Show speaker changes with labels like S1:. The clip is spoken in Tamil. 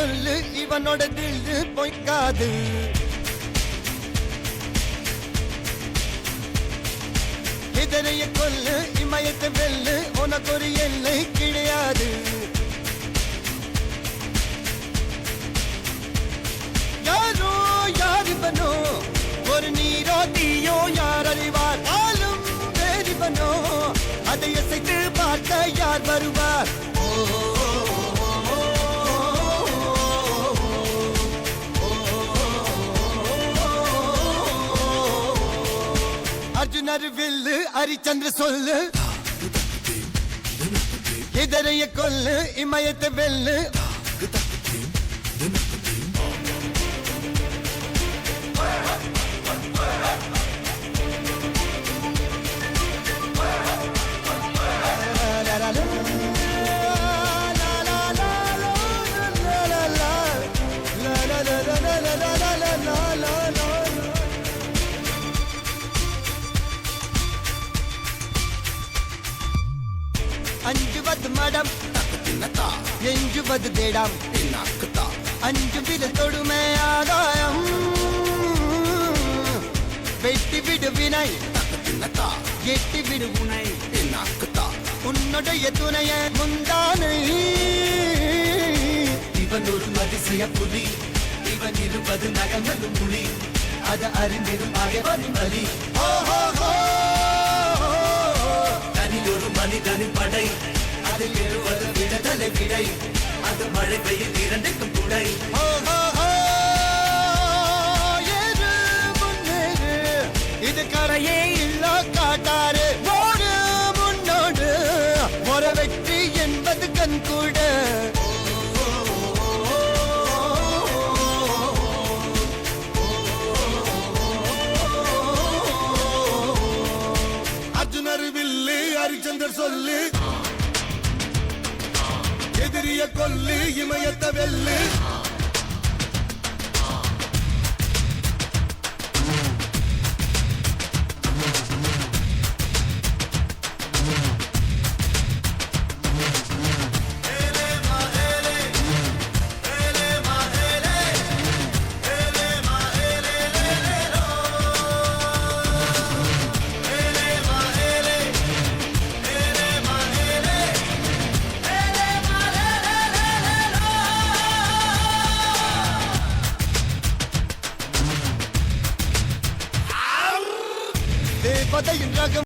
S1: சொல்லு இவனோட தில்லு பொய்க்காது. இதனைய கொல்லு இமயத்தை வெல்லு உனக்கு ஒரு எல்லை கிடையாது. யாரோ யார் இவனோ ஒரு நீரோ தீயோ யார் அறிவார். ஆளும் வேறிவனோ அதை அசைத்து பார்க்க யார் வருவார். அர்ஜுனர் வில்லு ஹரிச்சந்திர சொல்லு இதரைய கொல்லு இமயத்தை வெல்லு. அஞ்சுவது மடம் எஞ்சுவது தேடம். அஞ்சு விட தொடுமை ஆதாயம் வெட்டி விடு வினை எட்டி விடு உனை. உன்னுடைய துணைய முந்தானை இவன் ஒரு அதிசய புலி. இவன் இருப்பது நகர்ந்தது மொழி அது அறிந்திடும் ஆகவனின் வலி. தனில் ஒரு மனிதனின் படை அதில் எழுவது விடுதலை விடை அது மழை பெய்யும் இரண்டுக்கும் துணை. இது கரையே இல்ல காட்டாரு ஓடு முன்னோடு ஒரு வெற்றி என்பது கண் கூட. அர்ஜுனர் வில்லு ஹரிச்சந்தர் சொல்லு எதிரிய கொல்லு இமயத்தை வெல்லு. தேவதையின் ரகம்